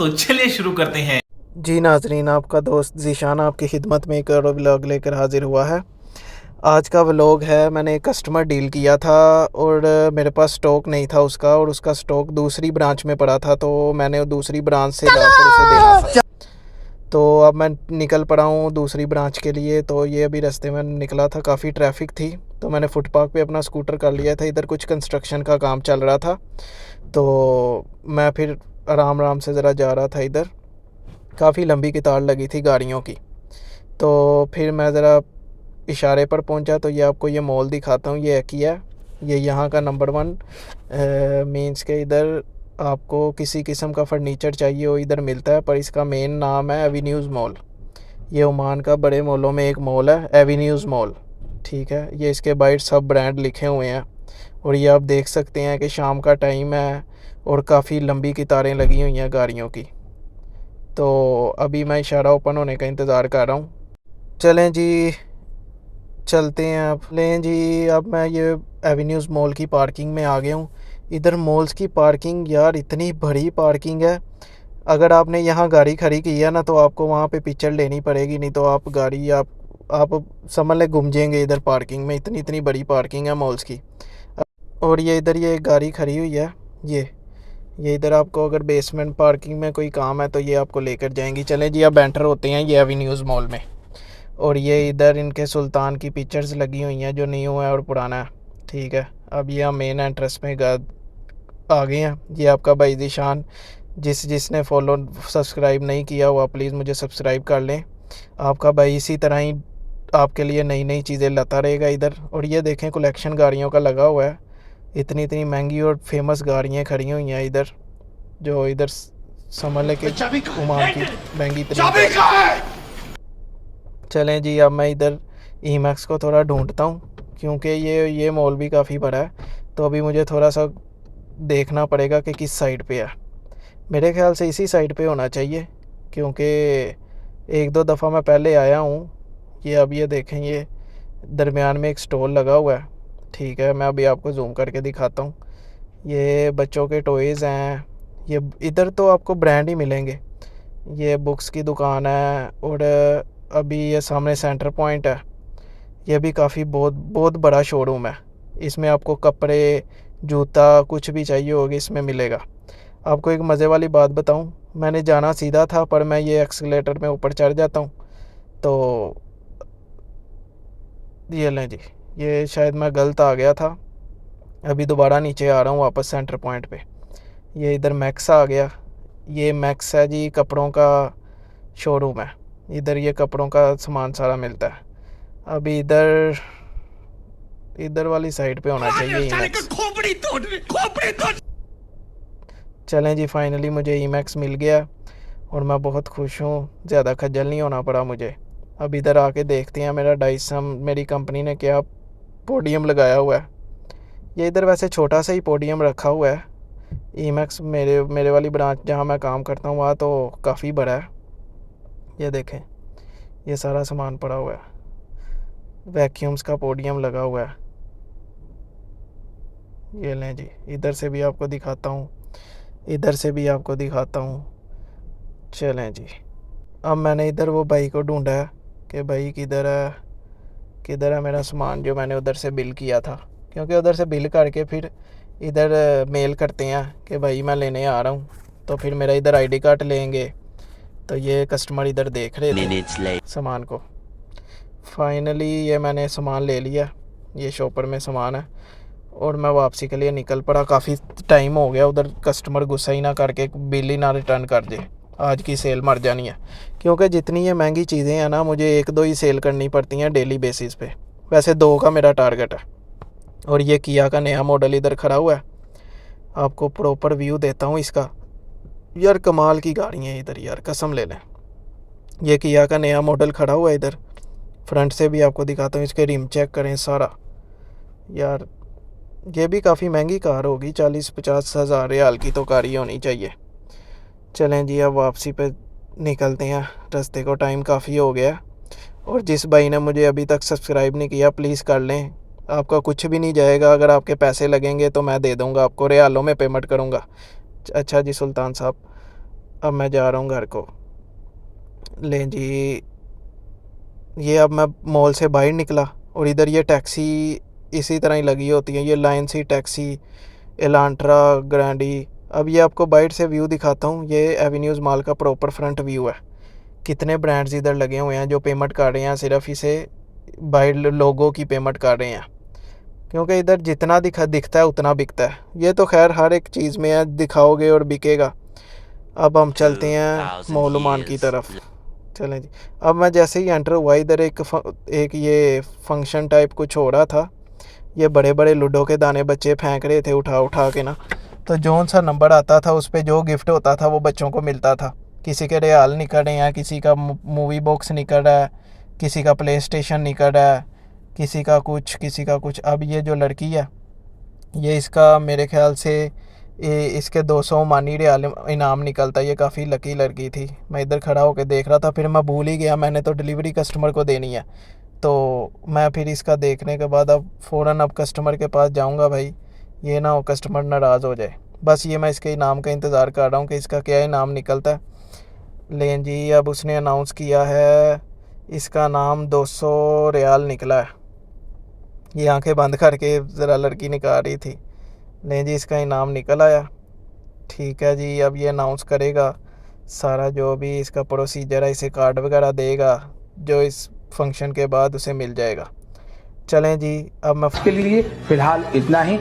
तो चलिए शुरू करते हैं। जी नाजरीन, आपका दोस्त ज़ीशान आपकी खिदमत में एक और व्लॉग लेकर हाज़िर हुआ है। आज का व्लॉग है, मैंने एक कस्टमर डील किया था और मेरे पास स्टॉक नहीं था उसका, और उसका स्टॉक दूसरी ब्रांच में पड़ा था, तो मैंने दूसरी ब्रांच से जाकर उसे देना था। तो अब मैं निकल पड़ा हूँ दूसरी ब्रांच के लिए। तो ये अभी रास्ते में निकला था, काफ़ी ट्रैफिक थी, तो मैंने फुटपाथ पे अपना स्कूटर कर लिया था। इधर कुछ कंस्ट्रक्शन का काम चल रहा था, तो मैं फिर आराम आराम से ज़रा जा रहा था। इधर काफ़ी लंबी कतार लगी थी गाड़ियों की। तो फिर मैं ज़रा इशारे पर पहुंचा, तो ये आपको ये मॉल दिखाता हूँ। ये एकिया, ये यहाँ का नंबर 1 मीन्स के इधर आपको किसी किस्म का फर्नीचर चाहिए हो इधर मिलता है, पर इसका मेन नाम है एवेन्यूज़ मॉल। ये ओमान का बड़े मॉलों में एक मॉल है, एवेन्यूज़ मॉल। ठीक है, ये इसके बाहर सब ब्रांड लिखे हुए हैं, और ये आप देख सकते हैं कि शाम का टाइम है और काफ़ी लंबी कतारें लगी हुई हैं गाड़ियों की। तो अभी मैं इशारा ओपन होने का इंतज़ार कर रहा हूँ। चलें जी, चलते हैं। अब लें जी, अब मैं ये एवेन्यूज़ मॉल की पार्किंग में आ गया हूँ। इधर मॉल्स की पार्किंग यार इतनी बड़ी पार्किंग है, अगर आपने यहाँ गाड़ी खड़ी की है ना, तो आपको वहाँ पे पिक्चर लेनी पड़ेगी, नहीं तो आप गाड़ी आप समझ ले घूम जाएंगे इधर पार्किंग में। इतनी इतनी बड़ी पार्किंग है मॉल्स की। और ये इधर ये गाड़ी खड़ी हुई है, ये इधर आपको अगर बेसमेंट पार्किंग में कोई काम है तो ये आपको लेकर जाएंगी। चलें जी, अब एंटर होते हैं ये एवेन्यूज़ मॉल में। और ये इधर इनके सुल्तान की पिक्चर्स लगी हुई हैं, जो न्यू है और पुराना है। ठीक है, अब ये हम मेन एंट्रेंस में आ गए हैं। ये आपका भाई ज़ीशान, जिसने फॉलो सब्सक्राइब नहीं किया हुआ प्लीज़ मुझे सब्सक्राइब कर लें। आपका भाई इसी तरह ही आपके लिए नई नई चीज़ें लाता रहेगा इधर। और ये देखें, कलेक्शन गाड़ियों का लगा हुआ है, इतनी इतनी महंगी और फेमस गाड़ियाँ खड़ी हुई हैं इधर, जो इधर समझ लें कि ओमान की महंगी तरीन गाड़ी। चलें जी, अब मैं इधर ईमैक्स को थोड़ा ढूंढता हूँ, क्योंकि ये मॉल भी काफ़ी बड़ा है, तो अभी मुझे थोड़ा सा देखना पड़ेगा कि किस साइड पे है। मेरे ख्याल से इसी साइड पे होना चाहिए, क्योंकि एक दो दफ़ा मैं पहले आया हूँ। ये अब ये देखें, ये दरमियान में एक स्टॉल लगा हुआ है। ठीक है, मैं अभी आपको जूम करके दिखाता हूँ। ये बच्चों के टॉयज़ हैं। ये इधर तो आपको ब्रांड ही मिलेंगे। ये बुक्स की दुकान है, और अभी ये सामने सेंटर पॉइंट है। ये भी काफ़ी बहुत बहुत बड़ा शोरूम है। इसमें आपको कपड़े, जूता, कुछ भी चाहिए होगा इसमें मिलेगा। आपको एक मज़े वाली बात बताऊं, मैंने जाना सीधा था, पर मैं ये एक्सीलेटर में ऊपर चढ़ जाता हूं, तो ये लें जी, ये शायद मैं गलत आ गया था। अभी दोबारा नीचे आ रहा हूँ वापस सेंटर पॉइंट पे। ये इधर मैक्स आ गया। ये मैक्स है जी, कपड़ों का शोरूम है। इधर ये कपड़ों का सामान सारा मिलता है। अभी इधर इधर वाली साइड पे होना चाहिए ईमैक्स। चलें जी, फाइनली मुझे ईमैक्स मिल गया और मैं बहुत खुश हूँ, ज़्यादा खज्जल नहीं होना पड़ा मुझे। अब इधर आके देखते हैं मेरा डाइसम मेरी कंपनी ने क्या पोडियम लगाया हुआ है। ये इधर वैसे छोटा सा ही पोडियम रखा हुआ है। ईमैक्स मेरे वाली ब्रांच जहाँ मैं काम करता हूँ वहाँ तो काफ़ी बड़ा है। ये देखें, ये सारा सामान पड़ा हुआ है, वैक्यूम्स का पोडियम लगा हुआ है। ये लें जी, इधर से भी आपको दिखाता हूँ, इधर से भी आपको दिखाता हूँ। चलें जी, अब मैंने इधर वो भाई को ढूंढा है कि भाई किधर है मेरा सामान जो मैंने उधर से बिल किया था, क्योंकि उधर से बिल करके फिर इधर मेल करते हैं कि भाई मैं लेने आ रहा हूँ, तो फिर मेरा इधर आईडी कार्ड लेंगे। तो ये कस्टमर इधर देख रहे थे सामान को। फाइनली ये मैंने सामान ले लिया, ये शॉपर में सामान है, और मैं वापसी के लिए निकल पड़ा। काफ़ी टाइम हो गया, उधर कस्टमर गुस्सा ही ना करके बिल ही ना रिटर्न कर दे, आज की सेल मर जानी है। क्योंकि जितनी ये महंगी चीज़ें हैं ना, मुझे एक दो ही सेल करनी पड़ती हैं डेली बेसिस पे। वैसे 2 का मेरा टारगेट है। और ये किया का नया मॉडल इधर खड़ा हुआ है, आपको प्रॉपर व्यू देता हूँ इसका। यार कमाल की गाड़ी है इधर यार, कसम ले लें। ये किया का नया मॉडल खड़ा हुआ है इधर, फ्रंट से भी आपको दिखाता हूँ। इसके रिम चेक करें सारा। यार ये भी काफ़ी महंगी कार होगी, 40-50 हज़ार रियाल की तो कार ही होनी चाहिए। चलें जी, अब वापसी पे निकलते हैं, रास्ते को टाइम काफ़ी हो गया। और जिस भाई ने मुझे अभी तक सब्सक्राइब नहीं किया प्लीज़ कर लें, आपका कुछ भी नहीं जाएगा। अगर आपके पैसे लगेंगे तो मैं दे दूँगा आपको, रियालों में पेमेंट करूँगा। अच्छा जी सुल्तान साहब, अब मैं जा रहा हूँ घर को। लें जी, ये अब मैं मॉल से बाहर निकला और इधर ये टैक्सी इसी तरह ही लगी होती है, ये लाइन सी टैक्सी, एलांट्रा, ग्रैंडी। अब ये आपको बाइट से व्यू दिखाता हूँ। ये एवेन्यूज़ मॉल का प्रॉपर फ्रंट व्यू है। कितने ब्रांड्स इधर लगे हुए हैं जो पेमेंट कर रहे हैं, सिर्फ इसे बाइट लोगों की पेमेंट कर रहे हैं, क्योंकि इधर जितना दिखता है उतना बिकता है। ये तो खैर हर एक चीज़ में है, दिखाओगे और बिकेगा। अब हम चलते हैं मौलुमान की तरफ। चलें जी। अब मैं जैसे ही एंटर हुआ, इधर एक ये फंक्शन टाइप कुछ हो रहा था। ये बड़े बड़े लूडो के दाने बच्चे फेंक रहे थे उठा उठा के ना। तो जौन सा नंबर आता था उस पर जो गिफ्ट होता था वो बच्चों को मिलता था। किसी के रियाल निकल रहे हैं, किसी का मूवी बॉक्स निकल रहा है, किसी का प्ले स्टेशन निकल रहा है, किसी का कुछ किसी का कुछ। अब ये जो लड़की है, ये इसका मेरे ख्याल से इसके 200 ओमानी रियाल इनाम निकलता है। ये काफ़ी लकी लड़की थी। मैं इधर खड़ा होकर देख रहा था, फिर मैं भूल ही गया, मैंने तो डिलीवरी कस्टमर को देनी है। तो मैं फिर इसका देखने के बाद अब फ़ौरन अब कस्टमर के पास जाऊंगा भाई, ये ना हो कस्टमर नाराज़ हो जाए। बस ये मैं इसके इनाम का इंतज़ार कर रहा हूँ कि इसका क्या इनाम निकलता है। लेकिन जी अब उसने अनाउंस किया है, इसका नाम 200 रियाल निकला है। ये आंखें बंद करके ज़रा लड़की निकाल रही थी। नहीं जी, इसका इनाम निकल आया। ठीक है जी, अब ये अनाउंस करेगा सारा जो भी इसका प्रोसीजर है, इसे कार्ड वगैरह देगा जो इस फंक्शन के बाद उसे मिल जाएगा। चलें जी, अब मैं के लिए फ़िलहाल इतना ही।